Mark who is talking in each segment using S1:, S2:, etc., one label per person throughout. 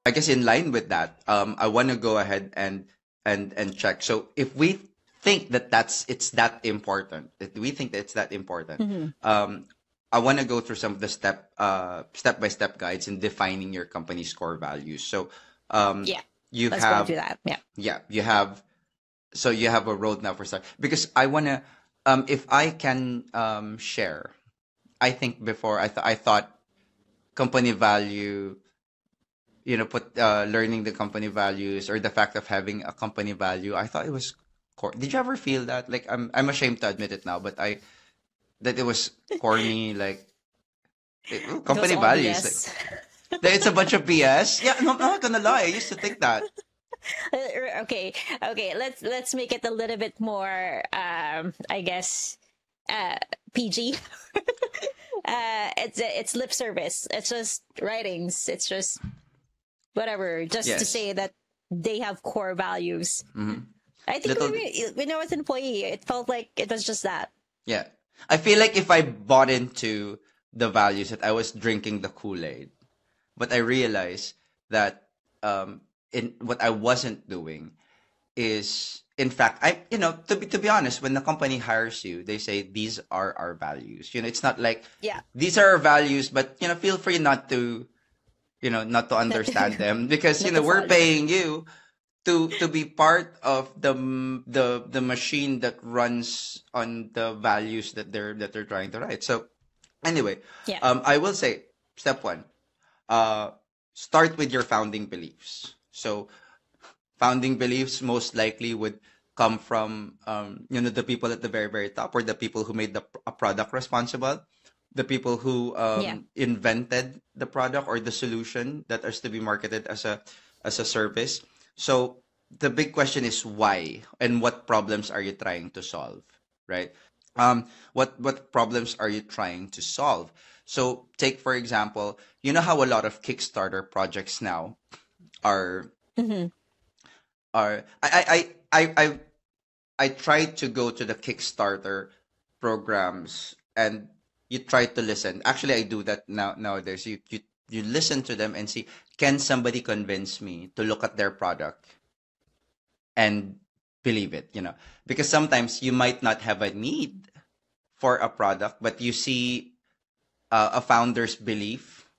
S1: I guess in line with that, I want to go ahead and check. So if we think that it's that important, if we think that it's that important,
S2: Hmm.
S1: um, I want to go through some of the step by step guides in defining your company's core values. So um,
S2: Yeah,
S1: you
S2: let's go
S1: have
S2: into that. Yeah.
S1: yeah you have so you have a roadmap for start because I want to if I can share. I think before I thought company value, put learning the company values or the fact of having a company value. I thought it was core. Did you ever feel that? Like I'm ashamed to admit it now, but I that it was corny. Like
S2: It was
S1: company
S2: all
S1: values. Like
S2: BS.
S1: that it's a bunch of BS. Yeah, no, I'm not gonna lie. I used to think that.
S2: Okay, okay. Let's make it a little bit more. I guess uh, PG. It's lip service. It's just writings. It's just whatever, just to
S1: Yes.
S2: say that they have core values.
S1: Hmm.
S2: I think
S1: Little.
S2: when I was an employee, it felt like it was just that.
S1: Yeah. I feel like if I bought into the values that I was drinking the Kool-Aid, but I realized that in what I wasn't doing is in fact to be honest, when the company hires you, they say these are our values. It's not like
S2: Yeah,
S1: these are our values, but feel free not to
S2: not
S1: understand
S2: to,
S1: them because
S2: not to
S1: we're
S2: follow.
S1: paying you to be part of the machine that runs on the values that they're trying to write. So anyway,
S2: Yeah.
S1: I will say step one, uh, start with your founding beliefs. So founding beliefs most likely would come from the people at the very very top, or the people who made a product responsible, the people who
S2: Yeah.
S1: invented the product or the solution that is to be marketed as a service. So the big question is why, and what problems are you trying to solve, right? What problems are you trying to solve? So take for example, how a lot of Kickstarter projects now are
S2: Hmm.
S1: are I try to go to the Kickstarter programs, and you try to listen. Actually, I do that nowadays. You listen to them and see, can somebody convince me to look at their product and believe it, because sometimes you might not have a need for a product, but you see a founder's belief,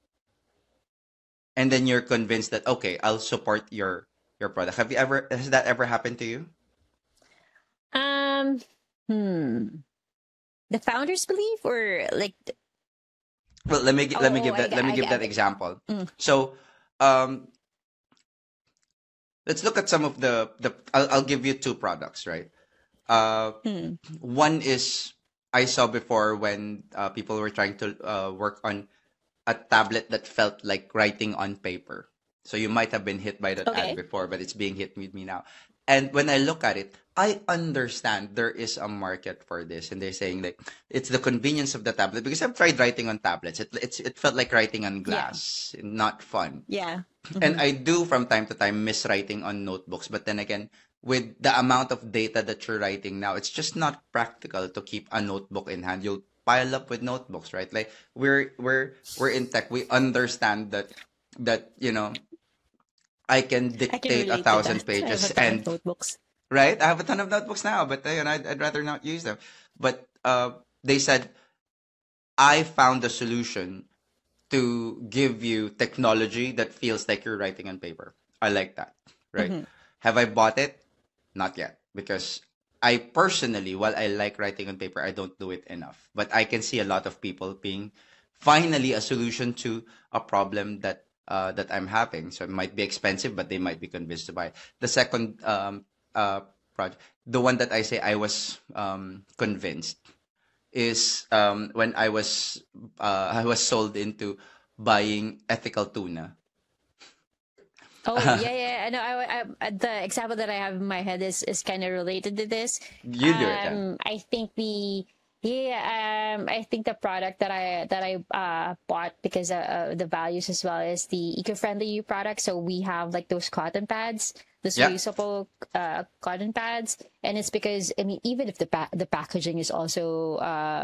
S1: and then you're convinced that okay, I'll support your product. Has that ever happened to you?
S2: Um. Hmm. The founders believe, or like,
S1: Well, let me
S2: oh,
S1: give that let me give that
S2: I
S1: example.
S2: mm,
S1: So, um, let's look at some of the. I'll give you two products, right? Uh,
S2: mm.
S1: One is I saw before when people were trying to work on a tablet that felt like writing on paper. So you might have been hit by that ad
S2: Okay.
S1: before, but it's being hit with me now. And when I look at it, I understand there is a market for this, and they're saying like it's the convenience of the tablet because I've tried writing on tablets. It felt like writing on
S2: Yeah.
S1: glass, not fun.
S2: Yeah.
S1: And
S2: Hmm.
S1: I do from time to time miss writing on notebooks, but then again, with the amount of data that you're writing now, it's just not practical to keep a notebook in hand. You'll pile up with notebooks, right? Like we're in tech, we understand that I can
S2: I can
S1: dictate a
S2: relate to
S1: thousand
S2: that. I have a
S1: pages,
S2: ton of
S1: and
S2: notebooks.
S1: right, I have a ton of notebooks now, but I'd rather not use them. But they said I found a solution to give you technology that feels like you're writing on paper. I like that, right?
S2: Hmm.
S1: Have I bought it? Not yet, because I personally, while I like writing on paper, I don't do it enough. But I can see a lot of people being finally a solution to a problem that I'm having. So it might be expensive, but they might be convinced to buy it. The second project, the one that I say I was convinced is when I was sold into buying ethical tuna.
S2: Oh yeah, yeah. I know. The example that I have in my head is kind of related to this.
S1: You do it, yeah.
S2: I think I think the product that I bought because the values as well is the eco-friendly product. So we have like those cotton pads, those
S1: Yeah.
S2: reusable cotton pads, and it's because I mean even if the packaging is also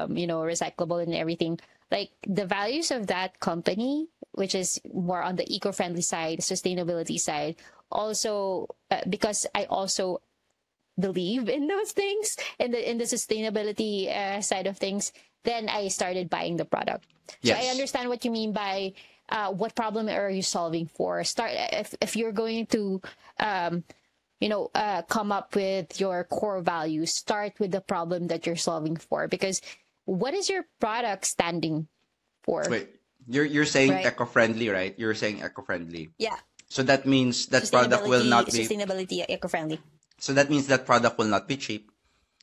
S2: recyclable and everything, like the values of that company which is more on the eco-friendly side, sustainability side. Also, because I also believe in those things, in the sustainability side of things, then I started buying the product. So I
S1: Yes.
S2: understand what you mean by what problem are you solving for. Start if you're going to come up with your core values, start with the problem that you're solving for, because what is your product standing for,
S1: Wait, you're saying
S2: right?
S1: eco-friendly, right? You're saying eco-friendly.
S2: Yeah,
S1: So that means that product will not be
S2: sustainability, eco-friendly.
S1: so that means that product will not be cheap.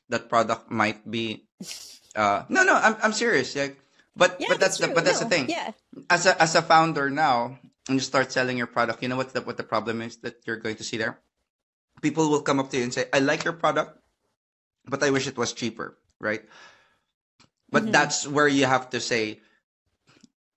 S1: That product might be no, I'm serious. Like,
S2: Yeah,
S1: but
S2: that's true.
S1: that's the
S2: No,
S1: thing.
S2: yeah.
S1: As a founder now, and you start selling your product, you know what the problem is that you're going to see there? People will come up to you and say, "I like your product, but I wish it was cheaper," right? But
S2: Mm-hmm.
S1: that's where you have to say,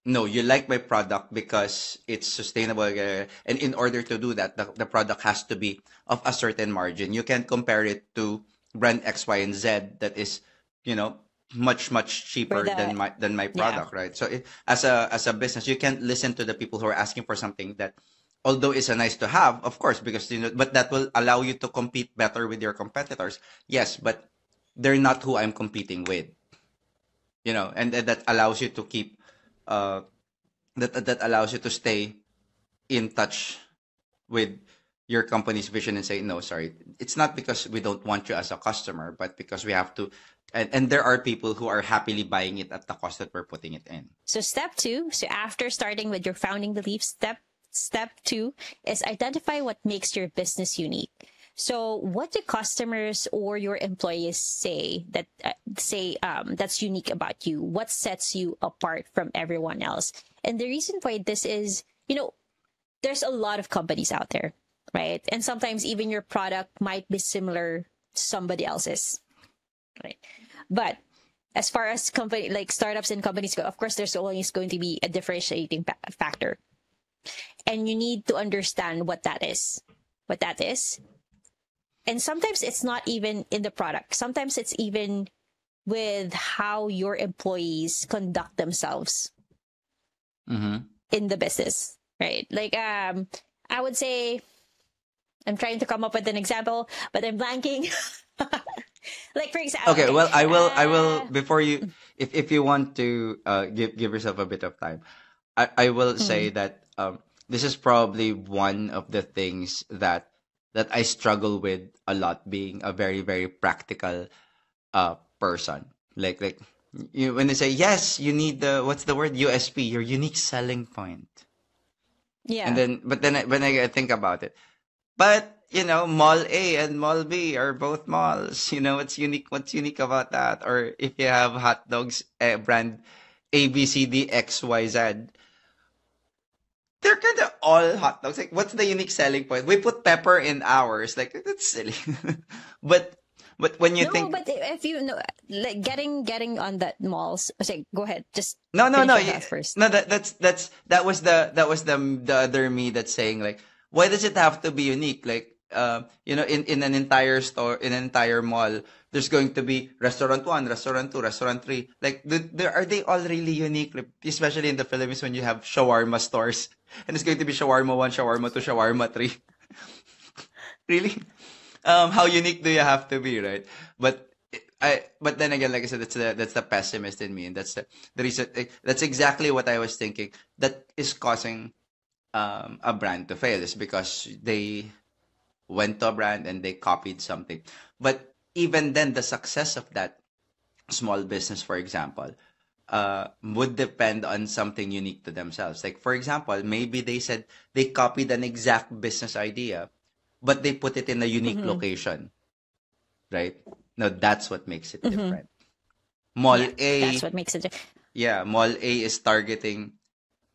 S1: no, you like my product because it's sustainable. And in order to do that, the product has to be of a certain margin. You can compare it to brand X, Y, and Z that is, you know, much
S2: For
S1: cheaper
S2: the
S1: than my
S2: yeah.
S1: product, right? So as a business, you can't listen to the people who are asking for something that, although it's a nice to have, of course, because but that will allow you to compete better with your competitors. Yes, but they're not who I'm competing with, and that allows you to keep uh that allows you to stay in touch with your company's vision and say, no, sorry, it's not because we don't want you as a customer, but because we have to, and there are people who are happily buying it at the cost that we're putting it in.
S2: So step two, so after starting with your founding beliefs, step two is identify what makes your business unique. So what do customers or your employees that's unique about you? What sets you apart from everyone else? And the reason why this is, there's a lot of companies out there, right? And sometimes even your product might be similar to somebody else's, right? But as far as company like startups and companies go, of course, there's always going to be a differentiating factor, and you need to understand what that is. What that is, and sometimes it's not even in the product. Sometimes it's even with how your employees conduct themselves
S1: Mm-hmm.
S2: in the business, right? Like, I would say, I'm trying to come up with an example, but I'm blanking. Like, for example,
S1: Okay,
S2: okay,
S1: well, I will before you, if you want to give yourself a bit of time, I will say
S2: mm,
S1: that this is probably one of the things that I struggle with a lot, being a very very practical person. Like when they say yes, you need the, what's the word, USP, your unique selling point. And
S2: yeah.
S1: then but then when I think about it, but Mall A and Mall B are both malls. What's unique about that? Or if you have hot dogs, brand A B C D X Y Z, they're kind of all hot dogs. Like, what's the unique selling point? We put pepper in ours. Like, that's silly. but when you
S2: No,
S1: think,
S2: but if you know, like getting on that malls. Okay, go ahead. Just
S1: no,
S2: finish your thoughts first.
S1: no, that was the other me that's saying, like, why does it have to be unique? Like, in an entire store, in an entire mall, there's going to be restaurant one, restaurant two, restaurant three. Like, are they all really unique? Like, especially in the Philippines when you have shawarma stores, and it's going to be shawarma one, shawarma two, shawarma three. Really? How unique do you have to be, right? But but then again, like I said, that's the pessimist in me, and that's the reason. That's exactly what I was thinking. That is causing a brand to fail, is because they went to a brand and they copied something. But even then, the success of that small business, for example, would depend on something unique to themselves. Like, for example, maybe they said they copied an exact business idea, but they put it in a unique
S2: Mm-hmm.
S1: location, right? Now that's what makes it
S2: Mm-hmm.
S1: different. Mall
S2: Yeah, that's
S1: A,
S2: what makes it.
S1: yeah, Mall A is targeting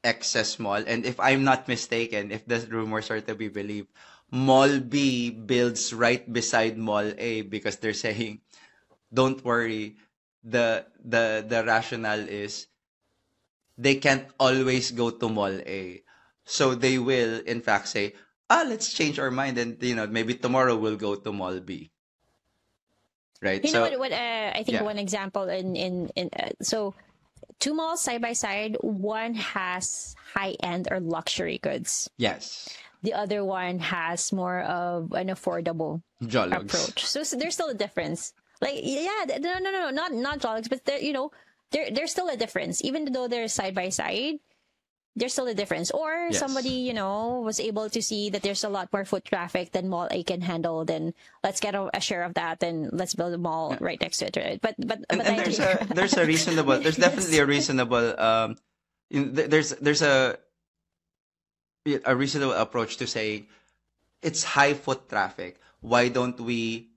S1: excess mall. And if I'm not mistaken, if the rumors are to be believed, Mall B builds right beside Mall A because they're saying, don't worry. The rationale is they can't always go to Mall A. So they will in fact say, let's change our mind, and maybe tomorrow we'll go to Mall B. Right?
S2: You know
S1: So
S2: what? What I think
S1: yeah.
S2: one example in so two malls side by side. One has high end or luxury goods.
S1: Yes.
S2: The other one has more of an affordable
S1: Jologs.
S2: approach. So there's still a difference. Like, yeah, no, not Jologs, but there, there's still a difference. Even though they're side by side, there's still a difference. Or
S1: Yes.
S2: somebody, was able to see that there's a lot more foot traffic than mall A can handle. Then let's get a share of that, and let's build a mall right next to it. Right?
S1: And
S2: I
S1: there's
S2: agree.
S1: a reasonable, there's definitely a reasonable there's a reasonable approach to saying it's high foot traffic. Why don't we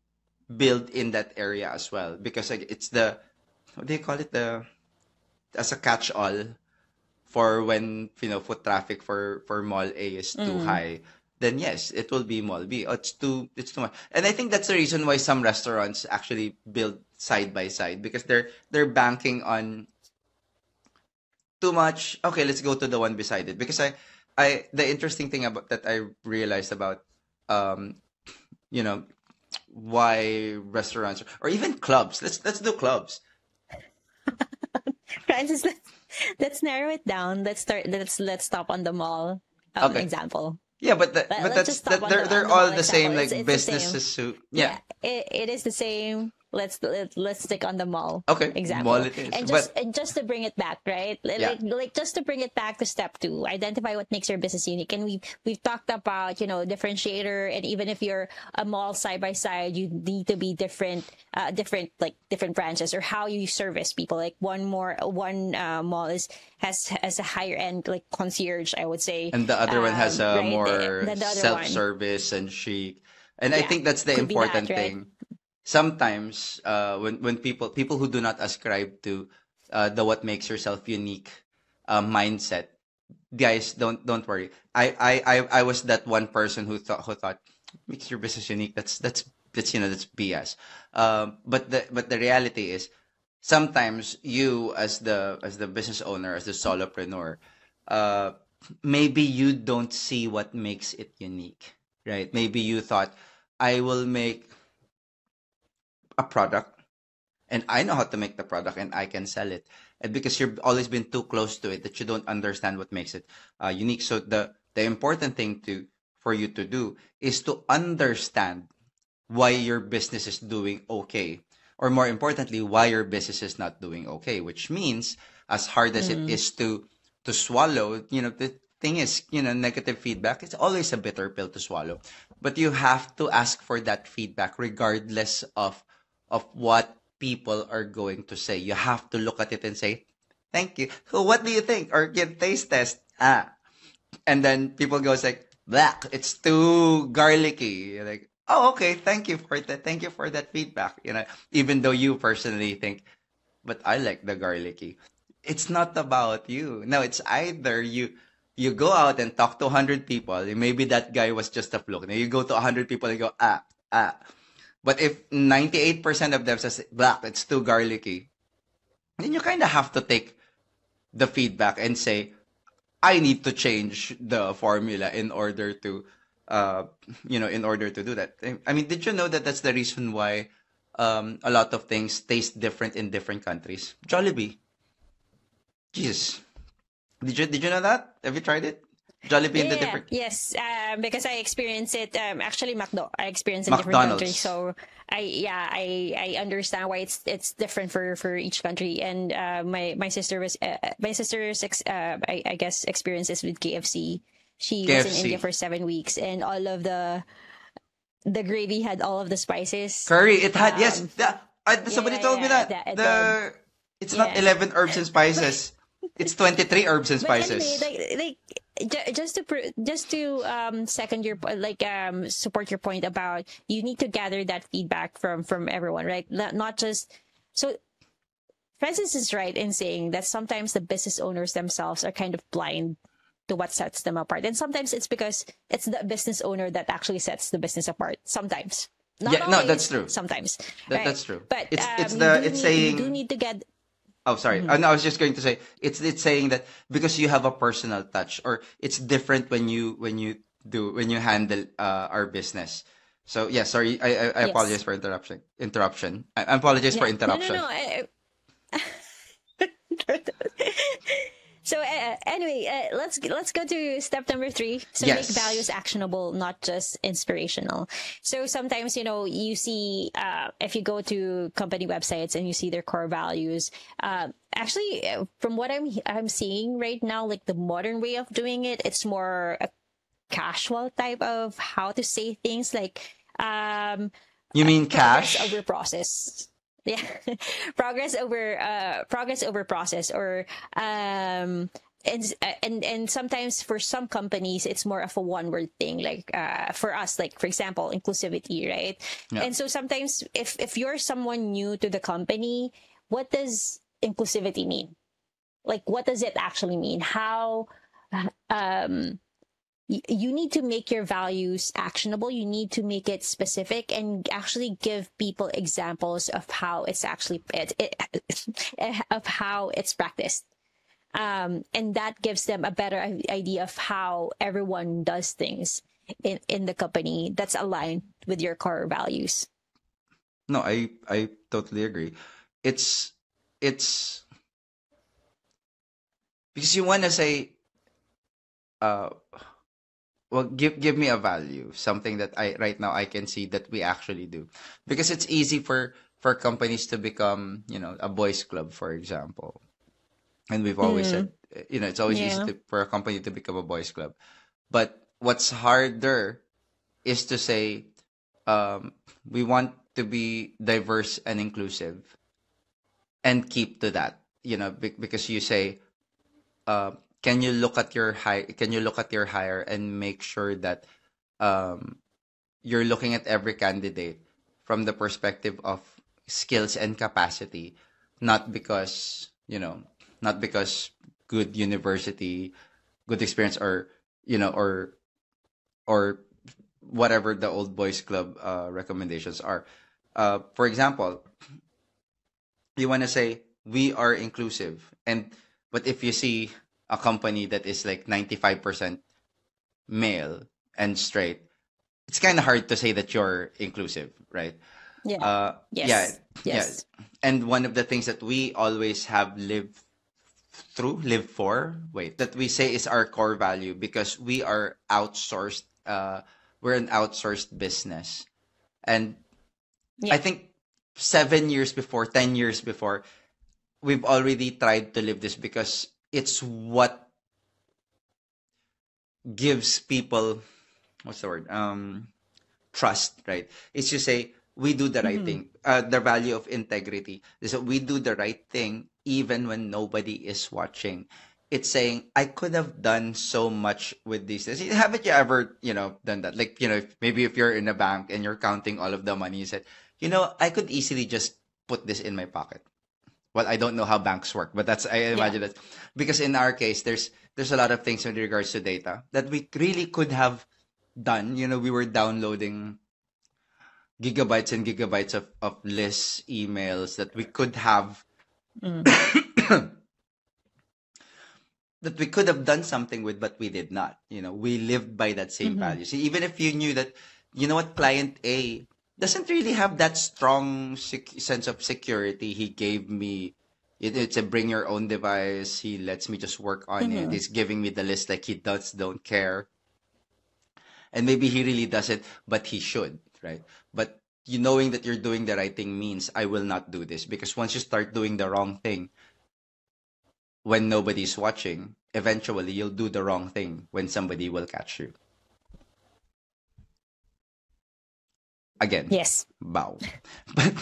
S1: build in that area as well? Because like, it's the, what do you call it, the, as a catch all for when foot traffic for mall A is too high, then yes, it will be mall B. Oh, it's too much. And I think that's the reason why some restaurants actually build side by side, because they're banking on too much. Okay, let's go to the one beside it, because I the interesting thing about that I realized about um you know why restaurants or even clubs. Let's do clubs.
S2: Francis, let's narrow it down. Let's start. Let's stop on the mall
S1: Okay.
S2: example.
S1: Yeah, but
S2: Let's just stop on
S1: they're
S2: the mall
S1: all the same,
S2: example.
S1: like
S2: It's the same.
S1: businesses who, yeah.
S2: Yeah, it is the same. Let's stick on the mall
S1: Okay,
S2: example,
S1: mall it is.
S2: and just to bring it back, right?
S1: Yeah.
S2: Like just to bring it back to step two, identify what makes your business unique. And we've talked about differentiator, and even if you're a mall side by side, you need to be different, different branches or how you service people. Like one mall has a higher end like concierge, I would say,
S1: And the other one has a
S2: right?
S1: more
S2: Then the other one,
S1: self-service and chic. And I
S2: yeah,
S1: think that's the
S2: could be that,
S1: important
S2: right?
S1: thing. Sometimes, when people who do not ascribe to the what makes yourself unique mindset, guys, don't worry. I was that one person who thought makes your business unique. That's BS. But the reality is, sometimes you, as the business owner, as the solopreneur, uh, maybe you don't see what makes it unique, right? Maybe you thought, I will make a product, and I know how to make the product, and I can sell it. And because you've always been too close to it, that you don't understand what makes it unique. So the important thing to for you to do is to understand why your business is doing okay, or more importantly, why your business is not doing okay. Which means, as hard as it is to swallow, the thing is, negative feedback, it's always a bitter pill to swallow. But you have to ask for that feedback regardless of what people are going to say. You have to look at it and say, thank you. So what do you think? Or get taste test. And then people goes like, black, it's too garlicky. You're like, oh, okay, thank you for that. Thank you for that feedback. Even though you personally think, but I like the garlicky. It's not about you. No, it's either you go out and talk to 100 people. And maybe that guy was just a fluke. Now you go to 100 people and go, ah. But if 98% of them says, black, it's too garlicky, then you kind of have to take the feedback and say, I need to change the formula in order to, in order to do that. I mean, did you know that that's the reason why a lot of things taste different in different countries? Jollibee. Jesus. Did you know that? Have you tried it? Jollibee in the
S2: Yeah,
S1: different
S2: yes, because I experienced it. Actually, I experienced in different countries,
S1: McDonald's.
S2: so I understand why it's different for each country. And my sister's I guess experiences with KFC. She was in India
S1: KFC.
S2: for 7 weeks, and all of the gravy had all of the spices.
S1: Curry, it had, yes.
S2: Um,
S1: Somebody
S2: yeah,
S1: told me
S2: yeah,
S1: that.
S2: it did.
S1: It's not
S2: Yeah.
S1: 11 herbs and spices. It's 23 herbs and
S2: But anyway,
S1: spices.
S2: just to second your support your point about you need to gather that feedback from everyone, right? Not just so. Francis is right in saying that sometimes the business owners themselves are kind of blind to what sets them apart, and sometimes it's because it's the business owner that actually sets the business apart. Sometimes, not
S1: Yeah, no, that's
S2: always.
S1: true.
S2: Sometimes, right?
S1: That's true.
S2: But
S1: It's
S2: you do
S1: saying.
S2: need to get.
S1: Oh, sorry.
S2: Mhm.
S1: No, I was just going to say it's saying that because you have a personal touch, or it's different when you handle our business. So yeah, sorry. I
S2: Yes.
S1: apologize for interruption. I apologize for
S2: Yeah. No, no,
S1: interruption.
S2: no. So anyway, let's go to step number 3. So make values
S1: Yes.
S2: actionable, not just inspirational. So sometimes you see if you go to company websites and you see their core values. Actually, from what I'm seeing right now, like the modern way of doing it, it's more a casual type of how to say things like
S1: You mean
S2: progress
S1: cash?
S2: over process. Yeah. Progress over process, or and sometimes for some companies it's more of a one word thing, like for us, like for example inclusivity, right?
S1: Yeah.
S2: And so sometimes if you're someone new to the company, what does inclusivity mean? Like what does it actually mean? How um you need to make your values actionable. You need to make it specific and actually give people examples of how it's actually of how it's practiced. And that gives them a better idea of how everyone does things in the company that's aligned with your core values.
S1: No, I totally agree. It's it's because you want to say, uh well, give me a value, something that I right now I can see that we actually do, because it's easy for companies to become, a boys club, for example. And we've always
S2: Mm,
S1: said, it's always easy
S2: yeah.
S1: for a company to become a boys club. But what's harder is to say, we want to be diverse and inclusive, and keep to that, because you say, uh, can you look at your hire and make sure that, um, you're looking at every candidate from the perspective of skills and capacity, not because, not because good university, good experience, or, or whatever the old boys club recommendations are. For example, you want to say we are inclusive, and but if you see a company that is like 95% male and straight, it's kind of hard to say that you're inclusive, right?
S2: Yeah.
S1: Yeah,
S2: Yes.
S1: yeah.
S2: Yes.
S1: And one of the things that we always have live for, that we say is our core value, because we are outsourced. We're an outsourced business, and I
S2: Yeah.
S1: think 7 years before, 10 years before, we've already tried to live this, because it's what gives people, what's the word, trust, right? It's to say we do the right
S2: Hmm.
S1: thing. The value of integrity is that we do the right thing even when nobody is watching. It's saying I could have done so much with these things. Haven't you ever, done that? Like, maybe if you're in a bank and you're counting all of the money, you said, I could easily just put this in my pocket. Well, I don't know how banks work, but that's, I
S2: Yeah.
S1: imagine that, because in our case, there's a lot of things in regards to data that we really could have done. We were downloading gigabytes and gigabytes of lists, emails that we could have
S2: Mm.
S1: that we could have done something with, but we did not. We lived by that same
S2: Hmm.
S1: value. See, even if you knew that, what, client A doesn't really have that strong sense of security. He gave me, it's a bring your own device. He lets me just work on it.
S2: Hmm.
S1: He's giving me the list like he don't care. And maybe he really doesn't, but he should, right? But you knowing that you're doing the right thing means I will not do this, because once you start doing the wrong thing when nobody's watching, eventually you'll do the wrong thing when somebody will catch you. Again,
S2: Yes.
S1: bow. But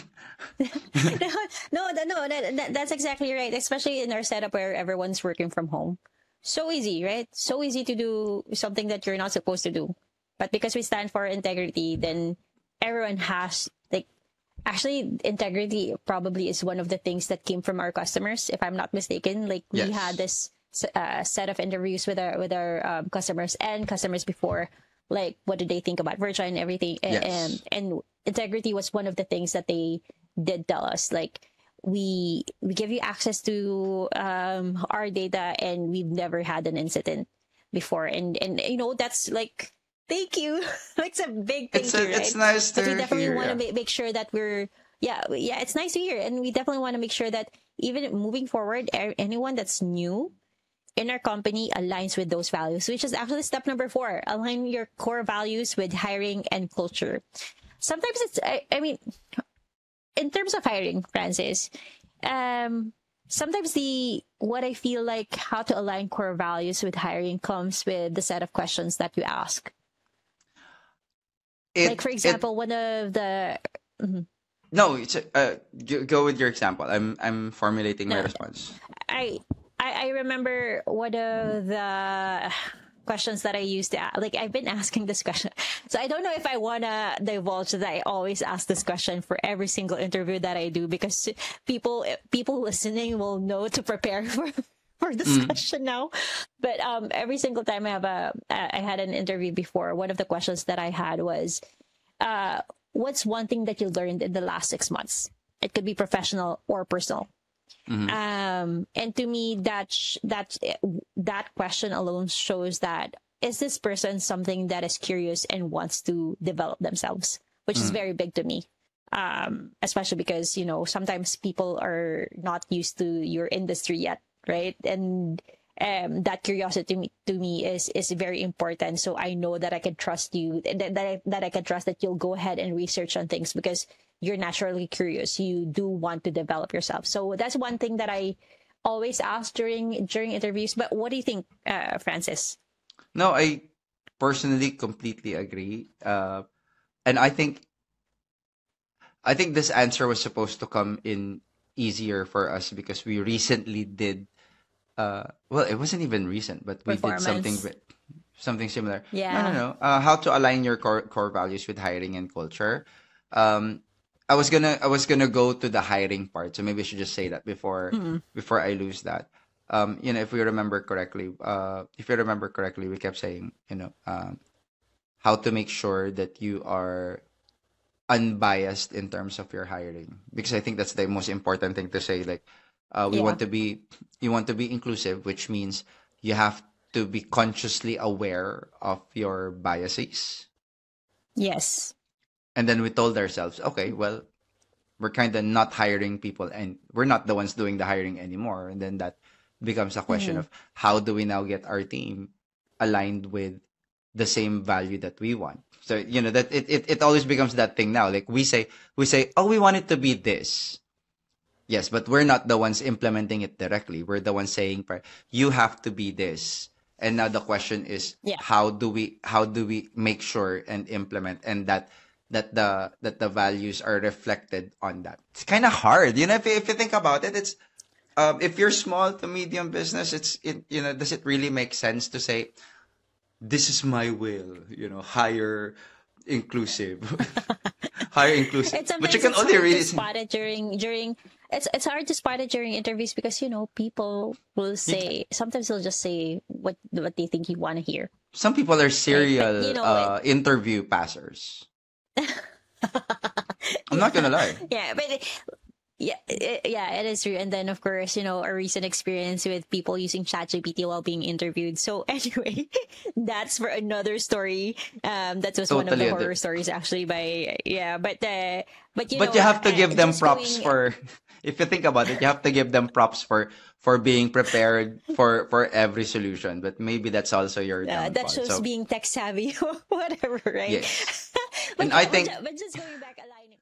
S2: No, no, that's exactly right. Especially in our setup where everyone's working from home. So easy, right? So easy to do something that you're not supposed to do. But because we stand for integrity, then everyone has, like, actually, integrity probably is one of the things that came from our customers, if I'm not mistaken. Like we had
S1: yes,
S2: this set of interviews with our customers and customers before, like what did they think about Virtual and everything,
S1: yes,
S2: and integrity was one of the things that they did tell us, like we give you access to our data and we've never had an incident before, and that's like thank you. Like it's a big thank you,
S1: it's
S2: right?
S1: nice
S2: But we
S1: to
S2: definitely
S1: hear.
S2: want to
S1: Yeah,
S2: make sure that we're, yeah, it's nice to hear, and we definitely want to make sure that even moving forward, anyone that's new in our company aligns with those values, which is actually step number 4. Align your core values with hiring and culture. Sometimes it's, I mean, in terms of hiring, Francis, sometimes what I feel like how to align core values with hiring comes with the set of questions that you ask. Like, for
S1: It
S2: example, one of the, mhm.
S1: no, it's go with your example. I'm formulating my
S2: No,
S1: response.
S2: I, I remember one of the questions that I used to like I've been asking this question. So I don't know if I wanna divulge that I always ask this question for every single interview that I do, because people listening will know to prepare for this
S1: Mm,
S2: question now. But every single time I had an interview before, one of the questions that I had was, what's one thing that you learned in the last 6 months? It could be professional or personal.
S1: mm-hmm,
S2: And to me, that question alone shows that is this person something that is curious and wants to develop themselves, which is
S1: mm,
S2: very big to me. Especially because, sometimes people are not used to your industry yet, right? And that curiosity to me is very important. So I know that I can trust you, that I can trust that you'll go ahead and research on things because you're naturally curious. You do want to develop yourself. So that's one thing that I always ask during interviews. But what do you think, Francis?
S1: No, I personally completely agree. And I think this answer was supposed to come in easier for us because we recently did. Well, it wasn't even recent, but we did something
S2: Performance.
S1: something similar. No, no,
S2: Yeah.
S1: no. How to align your core values with hiring and culture. Um, I was gonna go to the hiring part, so maybe I should just say that
S2: Mm.
S1: before I lose that. If you remember correctly, we kept saying, how to make sure that you are unbiased in terms of your hiring, because I think that's the most important thing to say. Like, we
S2: Yeah.
S1: want to be you want to be inclusive, which means you have to be consciously aware of your biases.
S2: Yes.
S1: And then we told ourselves, okay, well, we're kind of not hiring people and we're not the ones doing the hiring anymore. And then that becomes a question
S2: Hmm.
S1: of how do we now get our team aligned with the same value that we want. So, that it always becomes that thing now. Like we say, oh, we want it to be this. Yes, but we're not the ones implementing it directly. We're the ones saying, you have to be this. And now the question is,
S2: Yeah.
S1: how do we make sure and implement, and that the values are reflected on that. It's kind of hard, if you think about it. It's if you're small to medium business, does it really make sense to say this is my will, hire inclusive, hire inclusive,
S2: And
S1: but you
S2: sometimes
S1: can
S2: it's
S1: only
S2: hard to
S1: really
S2: spot it during it's hard to spot it during interviews because people will
S1: you,
S2: say sometimes they'll just say what they think you want to hear,
S1: some people are
S2: right? But
S1: serial interview passers. I'm not
S2: yeah,
S1: gonna lie.
S2: yeah, but yeah, it is true. And then of course, a recent experience with people using ChatGPT while being interviewed. So anyway, that's for another story. That was one of the
S1: Totally a
S2: horror stories actually by yeah, but
S1: But you have to give them
S2: just
S1: props
S2: going.
S1: for, if you think about it, you have to give them props for being prepared for every solution. But maybe that's also your
S2: That
S1: downfall.
S2: shows
S1: So
S2: being tech savvy or whatever, right?
S1: yes,
S2: but
S1: and
S2: yeah,
S1: I think
S2: but just going back aligning.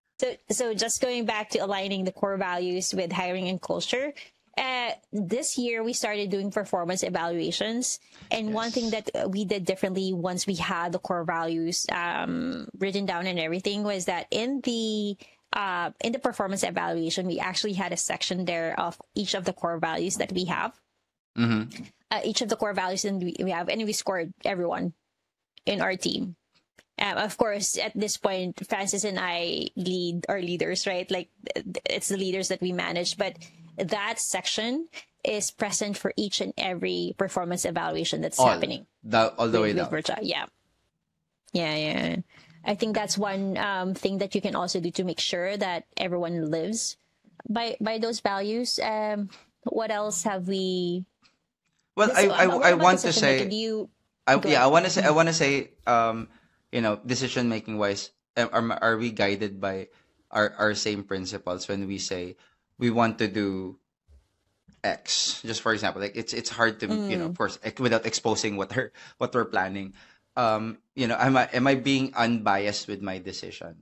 S2: So just going back to aligning the core values with hiring and culture. This year we started doing performance evaluations, and one thing
S1: yes.
S2: that we did differently once we had the core values written down and everything was that in the performance evaluation we actually had a section there of each of the core values that we have,
S1: Mm-hmm.
S2: each of the core values and we have, and we scored everyone in our team. Of course, at this point, Francis and I lead our leaders, right? Like it's the leaders that we manage, but that section is present for each and every performance evaluation that's happening
S1: All the way
S2: with
S1: down.
S2: Virtual. Yeah, yeah, yeah. I think that's one thing that you can also do to make sure that everyone lives by those values. What else have we?
S1: Well,
S2: This
S1: I
S2: what about
S1: want to
S2: decision making?
S1: say,
S2: Do you go
S1: yeah, I
S2: ahead?
S1: want to say, I
S2: Mhm.
S1: want to say, decision making wise, are we guided by our same principles when we say we want to do X, just for example, like it's hard to, of
S2: Mm,
S1: course, without exposing what we're planning. Am I being unbiased with my decision?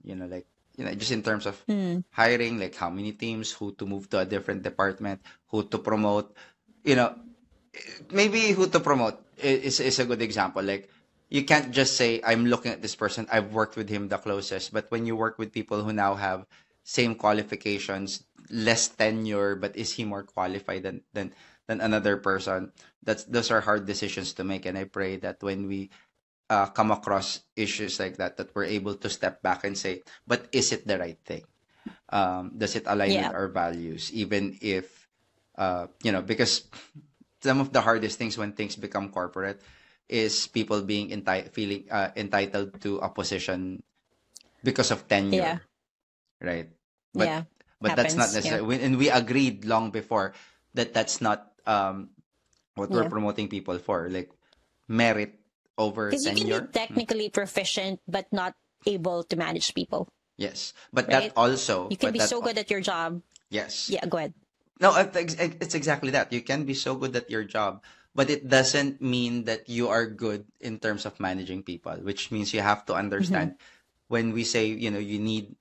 S1: Just in terms of
S2: mm,
S1: hiring, like how many teams, who to move to a different department, who to promote. You know, maybe who to promote is a good example. Like, you can't just say, I'm looking at this person, I've worked with him the closest. But when you work with people who now have same qualifications, less tenure, but is he more qualified than another person? Those are hard decisions to make. And I pray that when we come across issues like that, that we're able to step back and say, but is it the right thing? Does it align with
S2: yeah.
S1: our values? Even if, because some of the hardest things when things become corporate is people being feeling entitled to a position because of
S2: Yeah.
S1: tenure, right? But
S2: Yeah.
S1: but that's not
S2: Happens. Yeah.
S1: necessary. And we agreed long before that that's not what we're
S2: Yeah.
S1: promoting people for, like merit over
S2: Because you can be
S1: tenure.
S2: technically proficient, but not able to manage people,
S1: Yes, but that
S2: right?
S1: also,
S2: You can be so good at your job.
S1: yes.
S2: Yeah, go ahead.
S1: No, it's exactly that. You can be so good at your job, but it doesn't mean that you are good in terms of managing people, which means you have to
S2: Mm-hmm.
S1: understand when we say, you need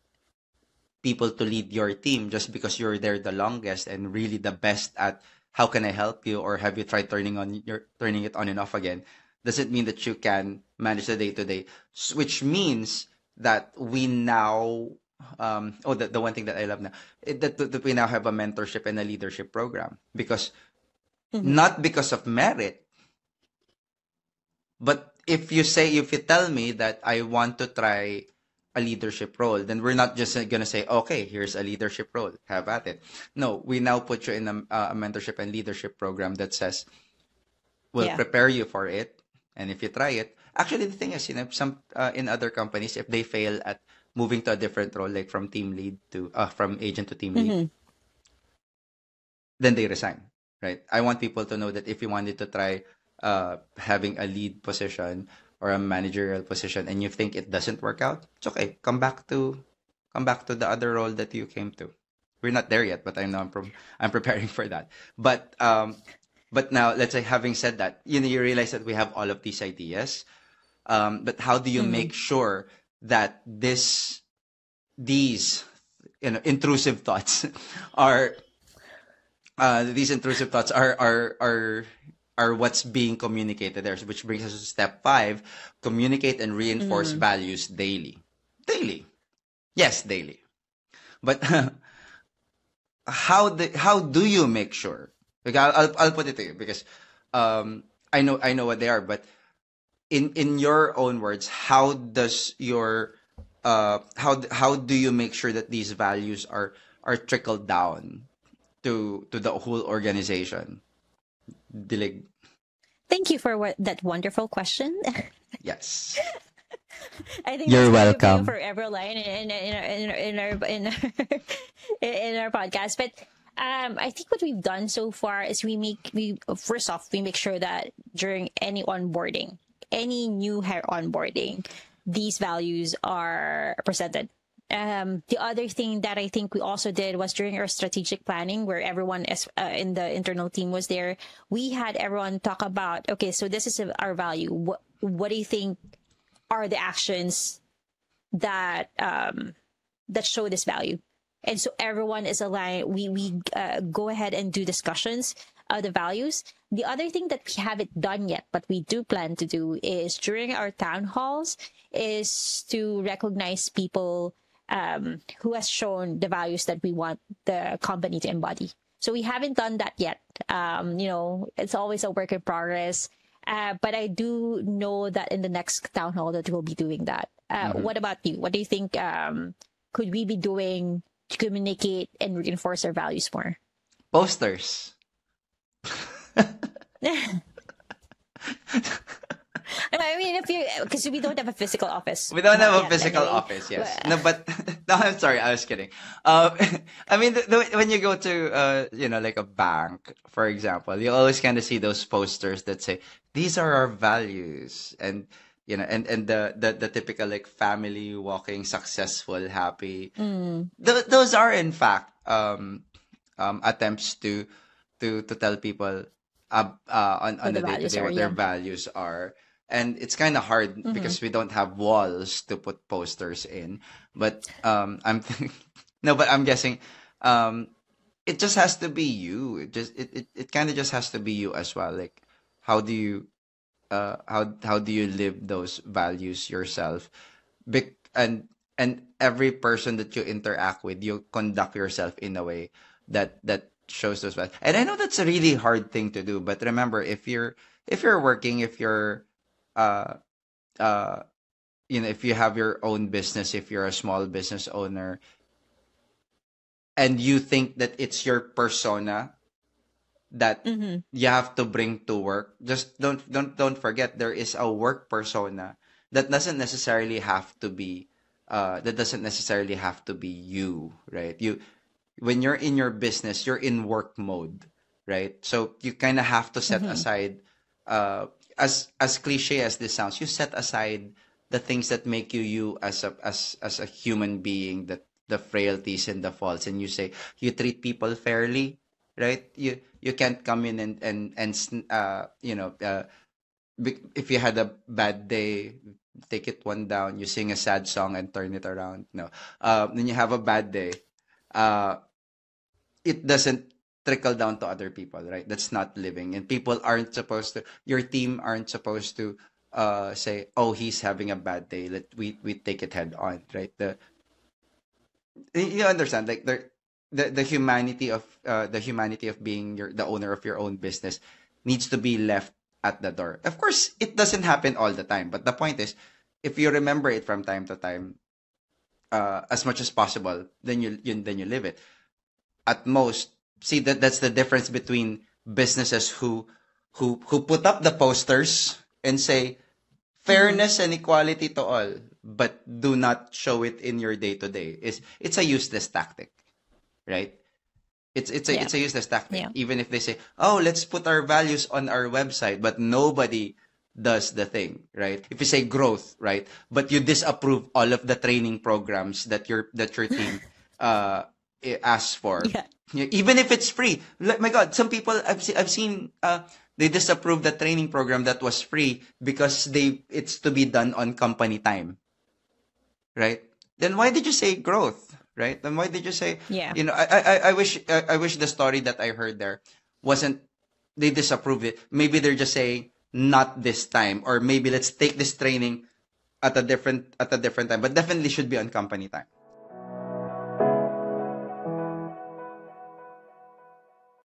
S1: people to lead your team just because you're there the longest and really the best at how can I help you, or have you tried turning it on and off again, doesn't mean that you can manage the day to day, which means that we now the one thing that I love now, that we now have a mentorship and a leadership program, because
S2: Mm-hmm.
S1: not because of merit, but if you tell me that I want to try a leadership role, then we're not just gonna say, okay, here's a leadership role, have at it. No, we now put you in a mentorship and leadership program that says we'll
S2: Yeah.
S1: prepare you for it, and if you try it, actually the thing is, some in other companies, if they fail at moving to a different role, like from team lead to from agent to team lead,
S2: Mm-hmm.
S1: then they resign, right? I want people to know that if you wanted to try having a lead position or a managerial position and you think it doesn't work out, it's okay. Come back to the other role that you came to. We're not there yet, but I know I'm preparing for that. But now, let's say, having said that, you realize that we have all of these ideas. But how do you
S2: Mm-hmm.
S1: make sure that these intrusive thoughts are are what's being communicated there, which brings us to step 5: communicate and reinforce
S2: Mm-hmm.
S1: values daily. Daily, yes, daily. But how do you make sure? Like, I'll put it to you, because I know what they are, but in your own words, how do you make sure that these values are trickled down to the whole organization? Dilig.
S2: Thank you for that wonderful question.
S1: Yes.
S2: I think that's
S1: You're
S2: going to be a
S1: welcome.
S2: forever line in our podcast. But I think what we've done so far is we first off we make sure that during any onboarding, any new hire onboarding, these values are presented. The other thing that I think we also did was during our strategic planning, where everyone is, in the internal team was there. We had everyone talk about, okay, so this is our value. What do you think are the actions that that show this value? And so everyone is aligned. We go ahead and do discussions of the values. The other thing that we haven't done yet, but we do plan to do, is during our town halls, is to recognize people who has shown the values that we want the company to embody. So we haven't done that yet. It's always a work in progress. But I do know that in the next town hall that we'll be doing that.
S1: Hmm.
S2: What about you? What do you think could we be doing to communicate and reinforce our values more?
S1: Posters.
S2: I mean, if you because we don't have a physical office,
S1: We don't
S2: not
S1: have a
S2: yet
S1: physical
S2: anyway.
S1: office, yes. No, but no, I'm sorry, I was kidding. I mean, when you go to, like a bank, for example, you always kind of see those posters that say, "These are our values," and and the typical, like, family walking, successful, happy.
S2: Mm,
S1: Those are, in fact, attempts to tell people on
S2: What the
S1: the day to
S2: values
S1: day
S2: are.
S1: what their
S2: Yeah.
S1: values are. And it's kind of hard
S2: Mm-hmm.
S1: because we don't have walls to put posters in. But no, but I'm guessing it just has to be you. It kind of just has to be you as well. Like how do you how do you live those values yourself? And every person that you interact with, you conduct yourself in a way that shows those values. And I know that's a really hard thing to do, but remember, if you're working, if you're uh uh if you have your own business, if you're a small business owner, and you think that it's your persona that
S2: Mm-hmm.
S1: you have to bring to work, just don't forget there is a work persona that doesn't necessarily have to be you, right? You When you're in your business, you're in work mode, right? So you kind of have to set
S2: Mm-hmm.
S1: aside, uh, as cliche as this sounds, you set aside the things that make you you as a human being, that the frailties and the faults, and you say you treat people fairly, right? You can't come in if you had a bad day, take it one down, you sing a sad song and turn it around. No, when you have a bad day, uh, it doesn't trickle down to other people, right? That's not living. And people aren't supposed to, your team aren't supposed to say, oh, he's having a bad day. We take it head on, right? You understand, like the humanity of being the owner of your own business needs to be left at the door. Of course, it doesn't happen all the time, but the point is, if you remember it from time to time, as much as possible, then you live it. At most, see, that's the difference between businesses who put up the posters and say
S2: Mm-hmm.
S1: fairness and equality to all, but do not show it in your day to day. It's a useless tactic, right?
S2: Yeah.
S1: It's a useless tactic.
S2: Yeah.
S1: Even if they say, "Oh, let's put our values on our website," but nobody does the thing, right? If you say growth, right, but you disapprove all of the training programs that your team uh asks for,
S2: Yeah.
S1: even if it's free. My God, some people I've seen they disapprove the training program that was free because it's to be done on company time, right? Then why did you say growth, right? Then why did you say,
S2: Yeah.
S1: I wish the story that I heard there wasn't they disapproved it. Maybe they're just saying not this time, or maybe let's take this training at a different time, but definitely should be on company time.